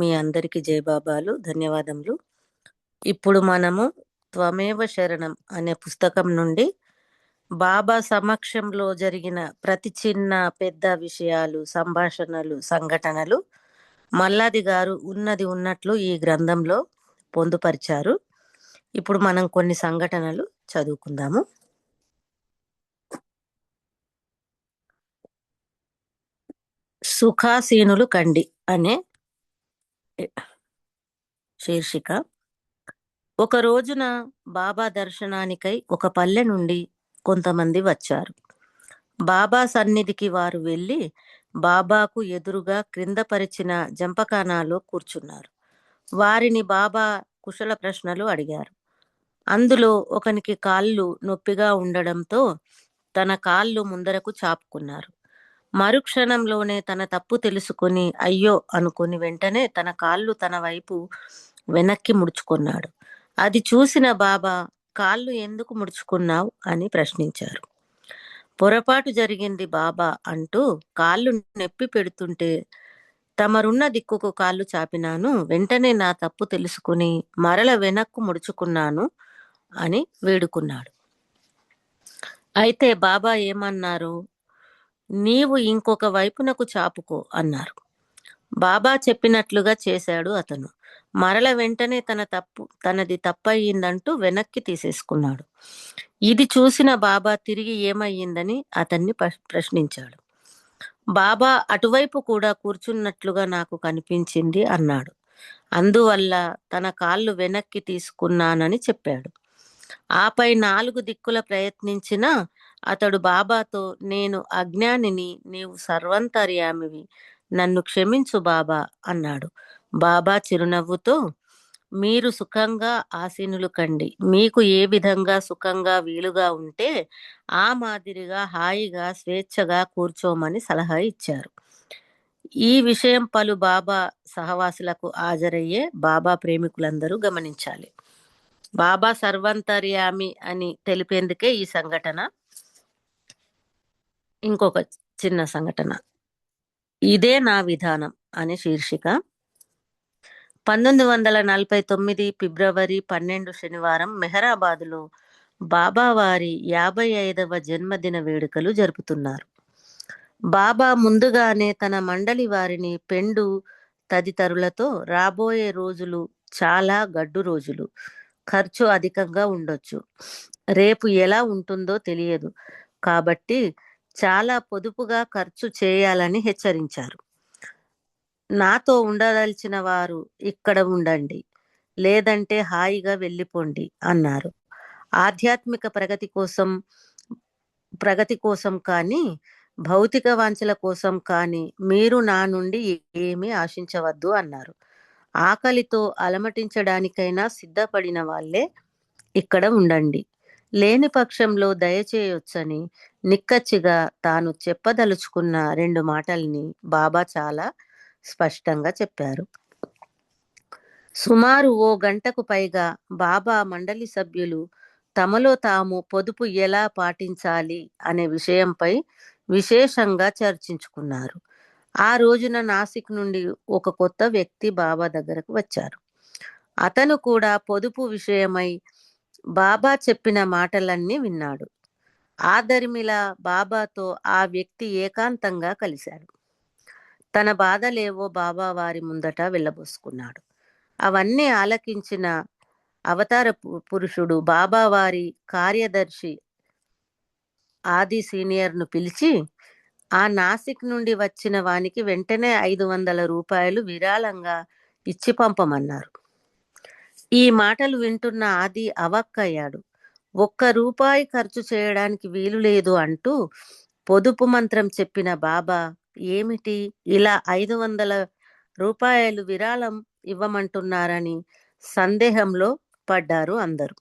మీ అందరికి జయబాబాలు ధన్యవాదములు. ఇప్పుడు మనము త్వమేవ శరణం అనే పుస్తకం నుండి బాబా సమక్షంలో జరిగిన ప్రతి చిన్న పెద్ద విషయాలు, సంభాషణలు, సంఘటనలు మల్లాది గారు ఉన్నది ఉన్నట్లు ఈ గ్రంథంలో పొందుపరిచారు. ఇప్పుడు మనం కొన్ని సంఘటనలు చదువుకుందాము. సుఖాసీనులు కండి అనే శీర్షిక. ఒక రోజున బాబా దర్శనానికై ఒక పల్లె నుండి కొంతమంది వచ్చారు. బాబా సన్నిధికి వారు వెళ్ళి బాబాకు ఎదురుగా క్రింద పరిచిన జంపకానాలో కూర్చున్నారు. వారిని బాబా కుశల ప్రశ్నలు అడిగారు. అందులో ఒకనికి కాళ్ళు నొప్పిగా ఉండడంతో తన కాళ్ళు ముందరకు చాపుకున్నారు. మరుక్షణంలోనే తన తప్పు తెలుసుకుని అయ్యో అనుకుని వెంటనే తన కాళ్ళు తన వైపు వెనక్కి ముడుచుకున్నాడు. అది చూసిన బాబా కాళ్ళు ఎందుకు ముడుచుకున్నావు అని ప్రశ్నించారు. పొరపాటు జరిగింది బాబా అంటూ కాళ్ళు నొప్పి పెడుతుంటే తమరున్న దిక్కుకు కాళ్ళు చాపినాను. వెంటనే నా తప్పు తెలుసుకుని మరల వెనక్కు ముడుచుకున్నాను అని వేడుకున్నాడు. అయితే బాబా ఏమన్నారు? నీవు ఇంకొక వైపునకు చాపుకో అన్నారు. బాబా చెప్పినట్లుగా చేశాడు అతను. మరల వెంటనే తనది తప్పయిందంటూ వెనక్కి తీసేసుకున్నాడు. ఇది చూసిన బాబా తిరిగి ఏమయ్యిందని అతన్ని ప్రశ్నించాడు. బాబా అటువైపు కూడా కూర్చున్నట్లుగా నాకు కనిపించింది అన్నాడు. అందువల్ల తన కాళ్ళు వెనక్కి తీసుకున్నానని చెప్పాడు. ఆపై 4 దిక్కుల ప్రయత్నించినా అతడు బాబాతో నేను అజ్ఞానిని, నీవు సర్వంతర్యామివి, నన్ను క్షమించు బాబా అన్నాడు. బాబా చిరునవ్వుతో మీరు సుఖంగా ఆసీనులు కండి, మీకు ఏ విధంగా సుఖంగా వీలుగా ఉంటే ఆ మాదిరిగా హాయిగా స్వేచ్ఛగా కూర్చోమని సలహా ఇచ్చారు. ఈ విషయం పలు బాబా సహవాసులకు హాజరయ్యే బాబా ప్రేమికులందరూ గమనించాలి. బాబా సర్వంతర్యామి అని తెలిపేందుకే ఈ సంఘటన. ఇంకొక చిన్న సంఘటన, ఇదే నా విధానం అనే శీర్షిక. 1949 ఫిబ్రవరి 12 శనివారం మెహరాబాదులో బాబా వారి 55వ జన్మదిన వేడుకలు జరుపుతున్నారు. బాబా ముందుగానే తన మండలి వారిని పెండు తదితరులతో రాబోయే రోజులు చాలా గడ్డు రోజులు, ఖర్చు అధికంగా ఉండొచ్చు, రేపు ఎలా ఉంటుందో తెలియదు కాబట్టి చాలా పొదుపుగా ఖర్చు చేయాలని హెచ్చరించారు. నాతో ఉండదలిచిన వారు ఇక్కడ ఉండండి, లేదంటే హాయిగా వెళ్ళిపోండి అన్నారు. ఆధ్యాత్మిక ప్రగతి కోసం కానీ భౌతిక వాంఛల కోసం కానీ మీరు నా నుండి ఏమీ ఆశించవద్దు అన్నారు. ఆకలితో అలమటించడానికైనా సిద్ధపడిన వాళ్ళే ఇక్కడ ఉండండి, లేని పక్షంలో దయచేయొచ్చని నిక్కచ్చిగా తాను చెప్పదలుచుకున్న 2 మాటల్ని బాబా చాలా స్పష్టంగా చెప్పారు. సుమారు ఓ గంటకు పైగా బాబా మండలి సభ్యులు తమలో తాము పొదుపు ఎలా పాటించాలి అనే విషయంపై విశేషంగా చర్చించుకున్నారు. ఆ రోజున నాసిక్ నుండి ఒక కొత్త వ్యక్తి బాబా దగ్గరకు వచ్చారు. అతను కూడా పొదుపు విషయమై బాబా చెప్పిన మాటలన్నీ విన్నాడు. ఆదరిమిలా బాబాతో ఆ వ్యక్తి ఏకాంతంగా కలిశాడు. తన బాధలేవో బాబా వారి ముందట వెళ్ళబోసుకున్నాడు. అవన్నీ ఆలకించిన అవతార పురుషుడు బాబా వారి కార్యదర్శి ఆది సీనియర్ను పిలిచి ఆ నాసిక్ నుండి వచ్చిన వానికి వెంటనే 500 రూపాయలు విరాళంగా ఇచ్చి పంపమన్నారు. ఈ మాటలు వింటున్న ఆది అవాక్కయ్యాడు. 1 రూపాయి ఖర్చు చేయడానికి వీలు లేదు అంటూ పొదుపు మంత్రం చెప్పిన బాబా ఏమిటి ఇలా 500 రూపాయలు విరాళం ఇవ్వమంటున్నారని సందేహంలో పడ్డారు అందరూ.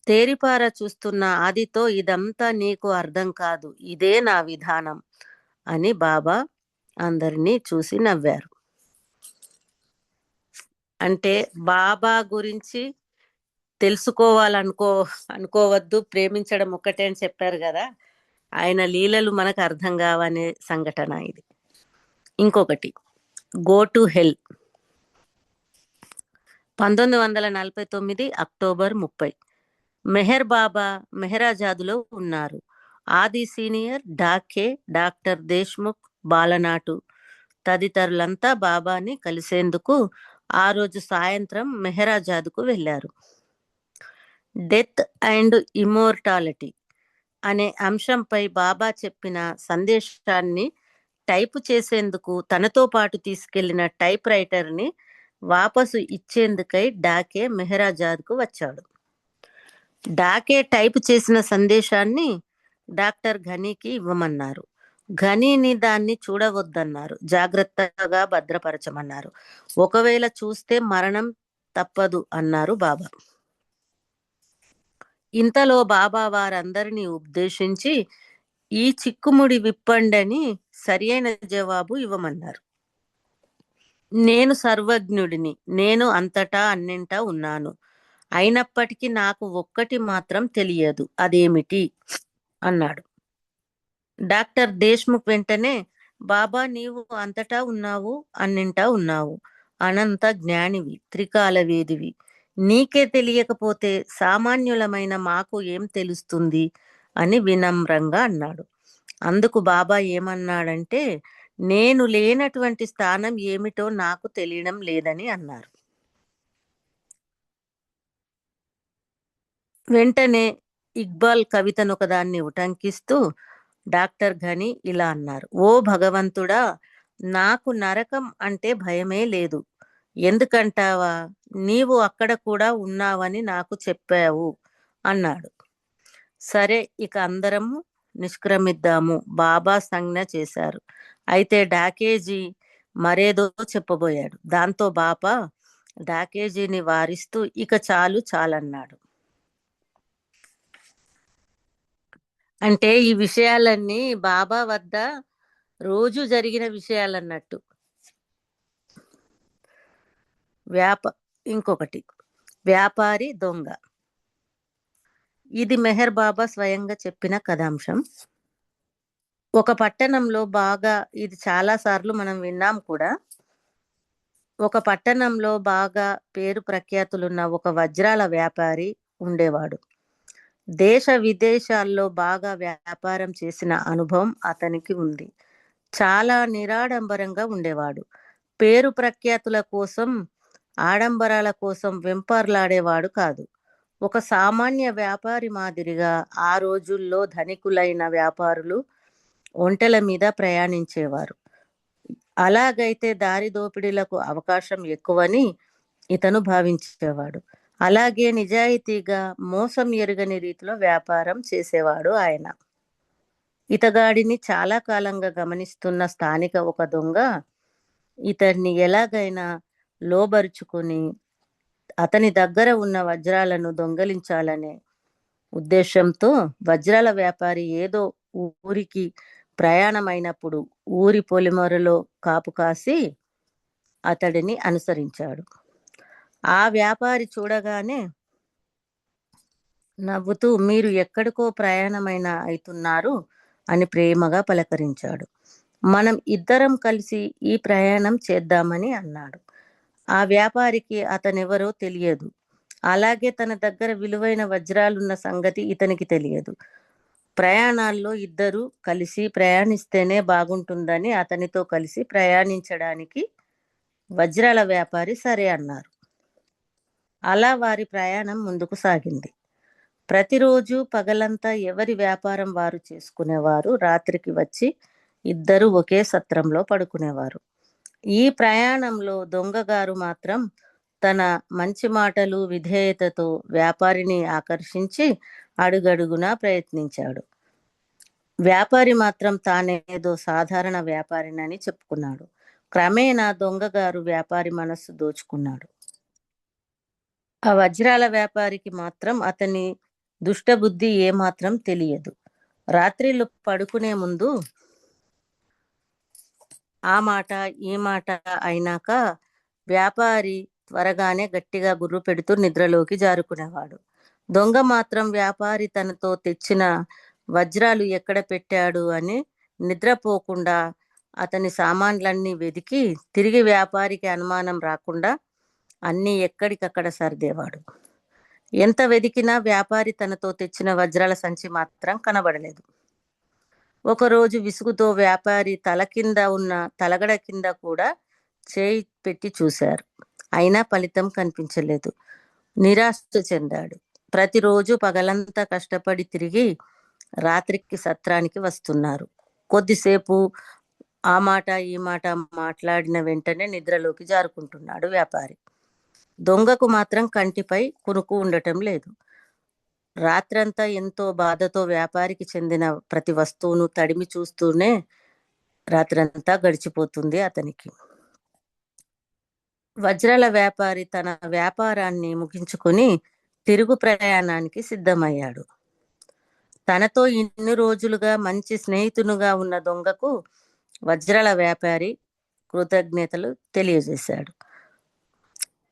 తేరిపార చూస్తున్న ఆదితో ఇదంతా నీకు అర్థం కాదు, ఇదే నా విధానం అని బాబా అందరినీ చూసి నవ్వారు. అంటే బాబా గురించి అనుకోవద్దు, ప్రేమించడం ఒక్కటే అని చెప్పారు కదా. ఆయన లీలలు మనకు అర్థం కావనే సంఘటన ఇది. ఇంకొకటి go to hell. 1949 October 30. Meher Baba మెహరాజాదులో ఉన్నారు. ఆది సీనియర్, డాకే, డాక్టర్ దేశ్ముఖ్, బాలనాటు తదితరులంతా బాబాని కలిసేందుకు ఆ రోజు సాయంత్రం మెహరాజాద్కు వెళ్లారు. డెత్ అండ్ ఇమ్మోర్టాలిటీ అనే అంశంపై బాబా చెప్పిన సందేశాన్ని టైపు చేసేందుకు తనతో పాటు తీసుకెళ్లిన టైప్ రైటర్ని వాపసు ఇచ్చేందుకై డాకే మెహరాజాద్కు వచ్చాడు. డాకే టైప్ చేసిన సందేశాన్ని డాక్టర్ ఘనీకి ఇవ్వమన్నారు. ఘనీని దాన్ని చూడవద్దన్నారు. జాగ్రత్తగా భద్రపరచమన్నారు. ఒకవేళ చూస్తే మరణం తప్పదు అన్నారు బాబా. ఇంతలో బాబా వారందరినీ ఉద్దేశించి ఈ చిక్కుముడి విప్పండని సరియైన జవాబు ఇవ్వమన్నారు. నేను సర్వజ్ఞుడిని, నేను అంతటా అన్నింటా ఉన్నాను. అయినప్పటికీ నాకు ఒక్కటి మాత్రం తెలియదు, అదేమిటి అన్నాడు. డాక్టర్ దేశ్ముఖ్ వెంటనే, బాబా నీవు అంతటా ఉన్నావు, అన్నింటా ఉన్నావు, అనంత జ్ఞానివి, త్రికాలవేదివి. నీకే తెలియకపోతే సామాన్యులమైన మాకు ఏం తెలుస్తుంది అని వినమ్రంగా అన్నాడు. అందుకు బాబా ఏమన్నాడంటే, నేను లేనటువంటి స్థానం ఏమిటో నాకు తెలియడం లేదని అన్నారు. వెంటనే ఇక్బాల్ కవితను ఒకదాన్ని ఉటంకిస్తూ డాక్టర్ ఘని ఇలా అన్నారు. ఓ భగవంతుడా, నాకు నరకం అంటే భయమే లేదు. ఎందుకంటావా, నీవు అక్కడ కూడా ఉన్నావని నాకు చెప్పావు అన్నాడు. సరే, ఇక అందరము నిష్క్రమిద్దాము, బాబా సంజ్ఞ చేశారు. అయితే డాకేజీ మరేదో చెప్పబోయాడు. దాంతో బాబా డాకేజీని వారిస్తూ ఇక చాలు చాలన్నాడు. అంటే ఈ విషయాలన్నీ బాబా వద్ద రోజు జరిగిన విషయాలన్నట్టు. ఇంకొకటి వ్యాపారి దొంగ. ఇది మెహర్ బాబా స్వయంగా చెప్పిన కథాంశం. ఒక పట్టణంలో ఇది చాలా సార్లు మనం విన్నాం కూడా. ఒక పట్టణంలో బాగా పేరు ప్రఖ్యాతులున్న ఒక వజ్రాల వ్యాపారి ఉండేవాడు. దేశ విదేశాల్లో బాగా వ్యాపారం చేసిన అనుభవం అతనికి ఉంది. చాలా నిరాడంబరంగా ఉండేవాడు. పేరు ప్రఖ్యాతుల కోసం, ఆడంబరాల కోసం వెంపర్లాడేవాడు కాదు. ఒక సామాన్య వ్యాపారి మాదిరిగా ఆ రోజుల్లో ధనికులైన వ్యాపారులు ఒంటెల మీద ప్రయాణించేవారు. అలాగైతే దారి దోపిడీలకు అవకాశం ఎక్కువని ఇతను భావించేవాడు. అలాగే నిజాయితీగా, మోసం ఎరుగని రీతిలో వ్యాపారం చేసేవాడు ఆయన. ఇతగాడిని చాలా కాలంగా గమనిస్తున్న స్థానిక ఒక దొంగ ఇతన్ని ఎలాగైనా లోబరుచుకుని అతని దగ్గర ఉన్న వజ్రాలను దొంగలించాలనే ఉద్దేశంతో వజ్రాల వ్యాపారి ఏదో ఊరికి ప్రయాణమైనప్పుడు ఊరి పొలిమరలో కాపు కాసి అతడిని అనుసరించాడు. ఆ వ్యాపారి చూడగానే నవ్వుతూ, మీరు ఎక్కడికో ప్రయాణమైన అవుతున్నారు అని ప్రేమగా పలకరించాడు. మనం ఇద్దరం కలిసి ఈ ప్రయాణం చేద్దామని అన్నాడు. ఆ వ్యాపారికి అతనెవరో తెలియదు. అలాగే తన దగ్గర విలువైన వజ్రాలున్న సంగతి ఇతనికి తెలియదు. ప్రయాణాల్లో ఇద్దరు కలిసి ప్రయాణిస్తేనే బాగుంటుందని అతనితో కలిసి ప్రయాణించడానికి వజ్రాల వ్యాపారి సరే అన్నారు. అలా వారి ప్రయాణం ముందుకు సాగింది. ప్రతిరోజు పగలంతా ఎవరి వ్యాపారం వారు చేసుకునేవారు. రాత్రికి వచ్చి ఇద్దరు ఒకే సత్రంలో పడుకునేవారు. ఈ ప్రయాణంలో దొంగగారు మాత్రం తన మంచి మాటలు, విధేయతతో వ్యాపారిని ఆకర్షించి అడుగడుగునా ప్రయత్నించాడు. వ్యాపారి మాత్రం తానేదో సాధారణ వ్యాపారినని చెప్పుకున్నాడు. క్రమేణా దొంగగారు వ్యాపారి మనస్సు దోచుకున్నాడు. ఆ వజ్రాల వ్యాపారికి మాత్రం అతని దుష్టబుద్ధి ఏమాత్రం తెలియదు. రాత్రిళ్ళు పడుకునే ముందు ఆ మాట ఈ మాట అయినాక వ్యాపారి త్వరగానే గట్టిగా గుర్రు పెడుతూ నిద్రలోకి జారుకునేవాడు. దొంగ మాత్రం వ్యాపారి తనతో తెచ్చిన వజ్రాలు ఎక్కడ పెట్టాడు అని నిద్రపోకుండా అతని సామాన్లన్నీ వెదికి తిరిగి వ్యాపారికి అనుమానం రాకుండా అన్నీ ఎక్కడికక్కడ సర్దేవాడు. ఎంత వెదికినా వ్యాపారి తనతో తెచ్చిన వజ్రాల సంచి మాత్రం కనబడలేదు. ఒకరోజు విసుగుతో వ్యాపారి తల కింద ఉన్న తలగడ కింద కూడా చేయి పెట్టి చూశారు. అయినా ఫలితం కనిపించలేదు. నిరాశ చెందాడు. ప్రతిరోజు పగలంతా కష్టపడి తిరిగి రాత్రికి సత్రానికి వస్తున్నారు. కొద్దిసేపు ఆ మాట ఈ మాట మాట్లాడిన వెంటనే నిద్రలోకి జారుకుంటున్నాడు వ్యాపారి. దొంగకు మాత్రం కంటిపై కునుకు ఉండటం లేదు. రాత్రంతా ఎంతో బాధతో వ్యాపారికి చెందిన ప్రతి వస్తువును తడిమి చూస్తూనే రాత్రంతా గడిచిపోతుంది అతనికి. వజ్రాల వ్యాపారి తన వ్యాపారాన్ని ముగించుకొని తిరుగు ప్రయాణానికి సిద్ధమయ్యాడు. తనతో ఇన్ని రోజులుగా మంచి స్నేహితునుగా ఉన్న దొంగకు వజ్రాల వ్యాపారి కృతజ్ఞతలు తెలియజేశాడు.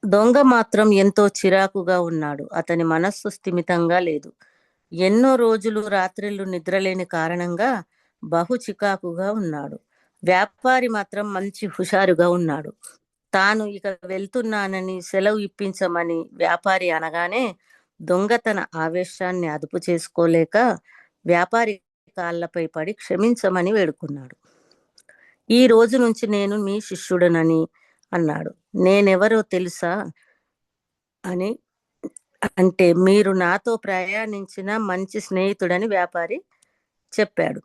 దొంగ మాత్రం ఎంతో చిరాకుగా ఉన్నాడు. అతని మనస్సు స్థిమితంగా లేదు. ఎన్నో రోజులు రాత్రిళ్ళు నిద్రలేని కారణంగా బహు చికాకుగా ఉన్నాడు. వ్యాపారి మాత్రం మంచి హుషారుగా ఉన్నాడు. తాను ఇక వెళ్తున్నానని సెలవు ఇప్పించమని వ్యాపారి అనగానే దొంగ తన ఆవేశాన్ని అదుపు చేసుకోలేక వ్యాపారి కాళ్ళపై పడి క్షమించమని వేడుకున్నాడు. ఈ రోజు నుంచి నేను మీ శిష్యుడనని అన్నాడు. నేనెవరో తెలుసా అని అంటే మీరు నాతో ప్రయాణించిన మంచి స్నేహితుడని వ్యాపారి చెప్పాడు.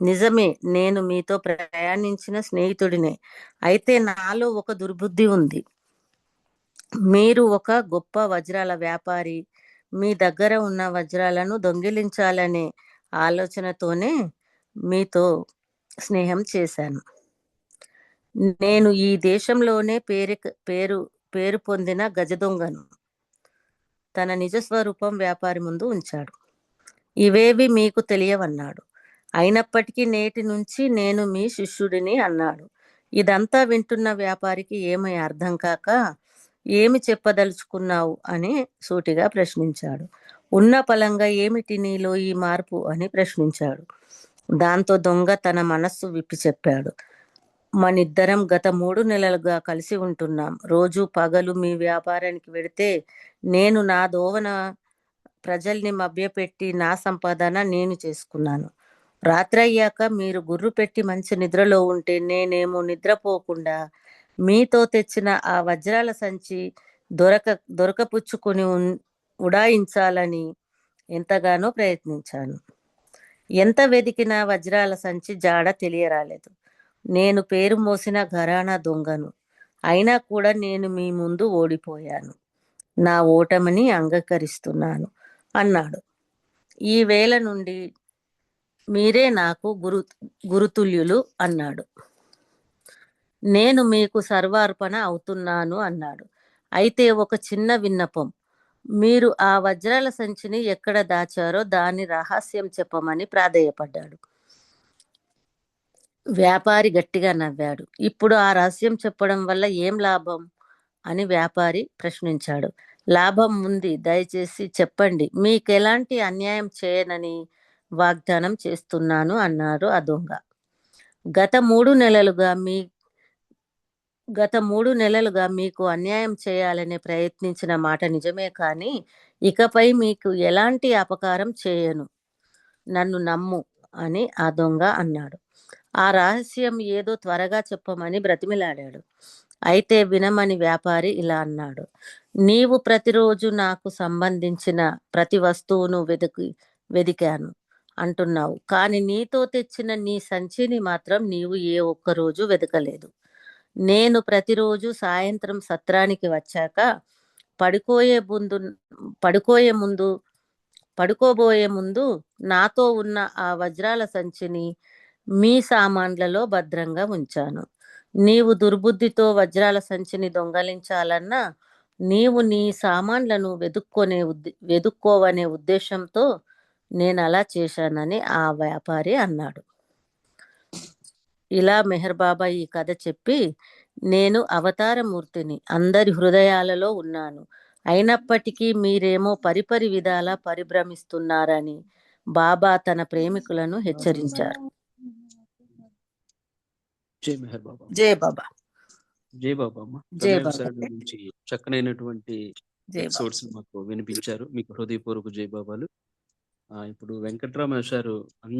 నిజమే, నేను మీతో ప్రయాణించిన స్నేహితుడినే. అయితే నాలో ఒక దుర్బుద్ధి ఉంది. మీరు ఒక గొప్ప వజ్రాల వ్యాపారి. మీ దగ్గర ఉన్న వజ్రాలను దొంగిలించాలనే ఆలోచనతోనే మీతో స్నేహం చేశాను. నేను ఈ దేశంలోనే పేరు పొందిన గజ దొంగను. తన నిజస్వరూపం వ్యాపారి ముందు ఉంచాడు. ఇవేవి మీకు తెలియవన్నాడు. అయినప్పటికీ నేటి నుంచి నేను మీ శిష్యుడిని అన్నాడు. ఇదంతా వింటున్న వ్యాపారికి ఏమీ అర్థం కాక ఏమి చెప్పదలుచుకున్నావు అని సూటిగా ప్రశ్నించాడు. ఉన్న పలంగా ఏమిటి నీలో ఈ మార్పు అని ప్రశ్నించాడు. దాంతో దొంగ తన మనస్సు విప్పి చెప్పాడు. మనిద్దరం గత 3 నెలలుగా కలిసి ఉంటున్నాం. రోజు పగలు మీ వ్యాపారానికి వెడితే నేను నా దోవన ప్రజల్ని మభ్యపెట్టి నా సంపాదన నేను చేసుకున్నాను. రాత్రయ్యాక మీరు గుర్రు పెట్టి మంచి నిద్రలో ఉంటే నేనేమో నిద్రపోకుండా మీతో తెచ్చిన ఆ వజ్రాల సంచి దొరకపుచ్చుకొని ఉడాయించాలని ఎంతగానో ప్రయత్నించాను. ఎంత వెదికినా వజ్రాల సంచి జాడ తెలియరాలేదు. నేను పేరు మోసిన ఘరానా దొంగను. అయినా కూడా నేను మీ ముందు ఓడిపోయాను. నా ఓటమిని అంగీకరిస్తున్నాను అన్నాడు. ఈ వేళ నుండి మీరే నాకు గురుతుల్యులు అన్నాడు. నేను మీకు సర్వార్పణ అవుతున్నాను అన్నాడు. అయితే ఒక చిన్న విన్నపం. మీరు ఆ వజ్రాల సంచిని ఎక్కడ దాచారో దాని రహస్యం చెప్పమని ప్రాధేయపడ్డాడు. వ్యాపారి గట్టిగా నవ్వాడు. ఇప్పుడు ఆ రహస్యం చెప్పడం వల్ల ఏం లాభం అని వ్యాపారి ప్రశ్నించాడు. లాభం ఉంది, దయచేసి చెప్పండి. మీకెలాంటి అన్యాయం చేయనని వాగ్దానం చేస్తున్నాను అన్నారు ఆ దొంగ. గత 3 నెలలుగా మీకు అన్యాయం చేయాలని ప్రయత్నించిన మాట నిజమే, కానీ ఇకపై మీకు ఎలాంటి అపకారం చేయను. నన్ను నమ్ము అని ఆ దొంగ అన్నాడు. ఆ రహస్యం ఏదో త్వరగా చెప్పమని బ్రతిమిలాడాడు. అయితే వినమని వ్యాపారి ఇలా అన్నాడు. నీవు ప్రతిరోజు నాకు సంబంధించిన ప్రతి వస్తువును వెదికాను అంటున్నావు. కానీ నీతో తెచ్చిన నీ సంచిని మాత్రం నీవు ఏ ఒక్కరోజు వెతకలేదు. నేను ప్రతిరోజు సాయంత్రం సత్రానికి వచ్చాక పడుకోబోయే ముందు నాతో ఉన్న ఆ వజ్రాల సంచిని మీ సామాన్లలో భద్రంగా ఉంచాను. నీవు దుర్బుద్ధితో వజ్రాల సంచిని దొంగలించాలన్నా నీవు నీ సామాన్లను వెదుక్కోవనే ఉద్దేశంతో నేను అలా చేశానని ఆ వ్యాపారి అన్నాడు. ఇలా మెహర్ బాబా ఈ కథ చెప్పి, నేను అవతారమూర్తిని, అందరి హృదయాలలో ఉన్నాను. అయినప్పటికీ మీరేమో పరిపరి విధాలా పరిభ్రమిస్తున్నారని బాబా తన ప్రేమికులను హెచ్చరించారు. జై మెహర్ బాబా. జై బాబా. జై బాబా అమ్మ. జై ప్రమేయం బాబా. సరళి నుంచి చక్కనైనటువంటి జై బాబా. ఎపిసోడ్స్ మాకు వినిపించారు. మీకు హృదయపూర్వక జై బాబాలు. ఇప్పుడు వెంకట్రామయ్య సారు